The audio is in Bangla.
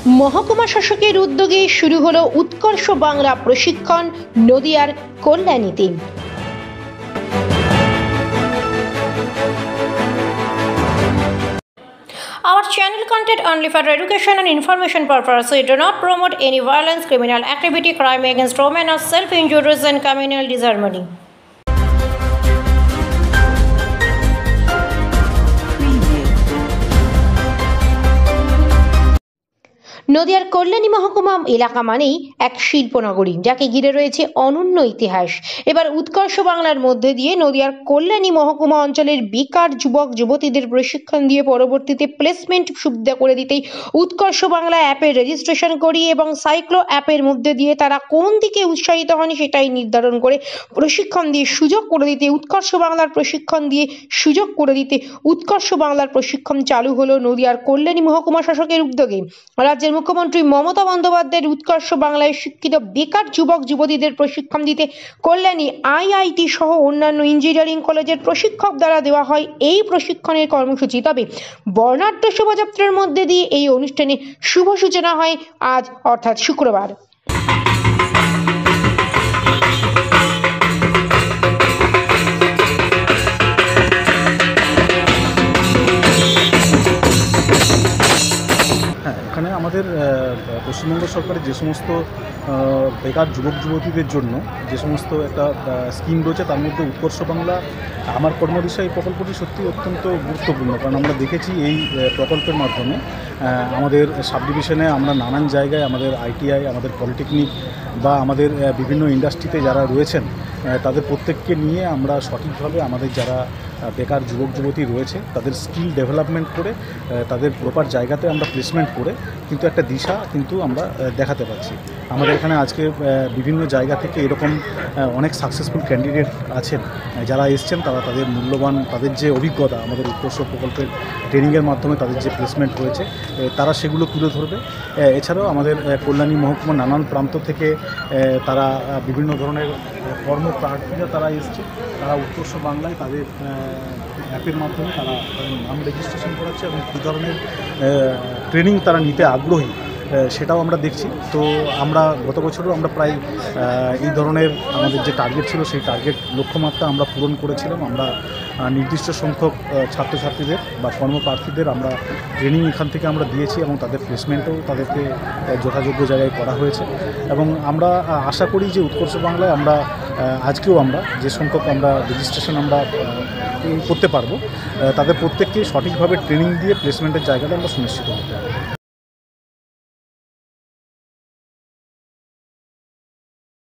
মহকুমা শাসকের উদ্যোগে শুরু হলো উৎকর্ষ বাংলা প্রশিক্ষণ নদিয়ার কল্যাণীতে। Our channel content only for education and information purpose. We do not promote any violence, criminal activity, crime against women, or self-injuries and communal disharmony. নদিয়ার কল্যাণী মহকুমা এলাকা মানেই এক শিল্পনগরী, যাকে ঘিরে রয়েছে অনন্য ইতিহাস। এবার উৎকর্ষ বাংলার মধ্যে দিয়ে নদিয়ার কল্যাণী মহকুমা অঞ্চলের বেকার যুবক যুবতীদের প্রশিক্ষণ দিয়ে পরবর্তীতে প্লেসমেন্ট সুবিধা করে দিতেই উৎকর্ষ বাংলা অ্যাপের রেজিস্ট্রেশন করি এবং সাইক্লো অ্যাপের মধ্যে দিয়ে তারা কোন দিকে উৎসাহিত হন সেটাই নির্ধারণ করে প্রশিক্ষণ দিয়ে সুযোগ করে দিতে উৎকর্ষ বাংলার প্রশিক্ষণ দিয়ে সুযোগ করে দিতে উৎকর্ষ বাংলার প্রশিক্ষণ চালু হলো নদিয়ার কল্যাণী মহকুমা শাসকের উদ্যোগে। রাজ্যের মুখ্যমন্ত্রী মমতা বন্দ্যোপাধ্যায়ের উৎকর্ষ বাংলায় শিক্ষিত বেকার যুবক যুবতীদের প্রশিক্ষণ দিতে কল্যাণী আইআইটি সহ অন্যান্য ইঞ্জিনিয়ারিং কলেজের প্রশিক্ষক দ্বারা দেওয়া হয় এই প্রশিক্ষণের কর্মসূচি। তবে বর্ণাঢ্য শোভাযাত্রার মধ্যে দিয়ে এই অনুষ্ঠানে শুভ সূচনা হয় আজ অর্থাৎ শুক্রবার। এখানে আমাদের পশ্চিমবঙ্গ সরকারের যে সমস্ত বেকার যুবক যুবতীদের জন্য যে সমস্ত একটা স্কিম রয়েছে, তার মধ্যে উৎকর্ষ বাংলা আমার কর্মদিশা এই প্রকল্পটি সত্যি অত্যন্ত গুরুত্বপূর্ণ। কারণ আমরা দেখেছি এই প্রকল্পের মাধ্যমে আমাদের সাব ডিভিশনে আমরা নানান জায়গায় আমাদের আইটিআই, আমাদের পলিটেকনিক বা আমাদের বিভিন্ন ইন্ডাস্ট্রিতে যারা রয়েছেন তাদের প্রত্যেককে নিয়ে আমরা সঠিকভাবে আমাদের যারা বেকার যুবক যুবতী রয়েছে তাদের স্কিল ডেভেলপমেন্ট করে তাদের প্রপার জায়গাতে আমরা প্লেসমেন্ট করে কিন্তু একটা দিশা কিন্তু আমরা দেখাতে পারছি। আমাদের এখানে আজকে বিভিন্ন জায়গা থেকে এরকম অনেক সাকসেসফুল ক্যান্ডিডেট আছেন যারা এসছেন, তারা তাদের মূল্যবান তাদের যে অভিজ্ঞতা আমাদের উৎকর্ষ প্রকল্পের ট্রেনিংয়ের মাধ্যমে তাদের যে প্লেসমেন্ট হয়েছে তারা সেগুলো তুলে ধরবে। এছাড়াও আমাদের কল্যাণী মহকুমার নানান প্রান্ত থেকে তারা বিভিন্ন ধরনের কর্মপ্রার্থীরা তারা এসছে, তারা উৎকর্ষ বাংলায় তাদের অ্যাপের মাধ্যমে তারা নাম রেজিস্ট্রেশন করাচ্ছে এবং কী ধরনের ট্রেনিং তারা নিতে আগ্রহী সেটাও আমরা দেখছি। তো আমরা গত বছরও আমরা প্রায় এই ধরনের আমাদের যে টার্গেট ছিল সেই টার্গেট লক্ষ্যমাত্রা আমরা পূরণ করেছিলাম। আমরা নির্দিষ্ট সংখ্যক ছাত্রছাত্রীদের বা কর্মপ্রার্থীদের আমরা ট্রেনিং এখান থেকে আমরা দিয়েছি এবং তাদের প্লেসমেন্টও তাদেরকে যথাযোগ্য জায়গায় করা হয়েছে। এবং আমরা আশা করি যে উৎকর্ষ বাংলায় আমরা আজকেও আমরা যে সংখ্যক আমরা রেজিস্ট্রেশন আমরা করতে পারবো তাদের প্রত্যেককে সঠিকভাবে ট্রেনিং দিয়ে প্লেসমেন্টের জায়গাটা আমরা সুনিশ্চিত করতে পারবো।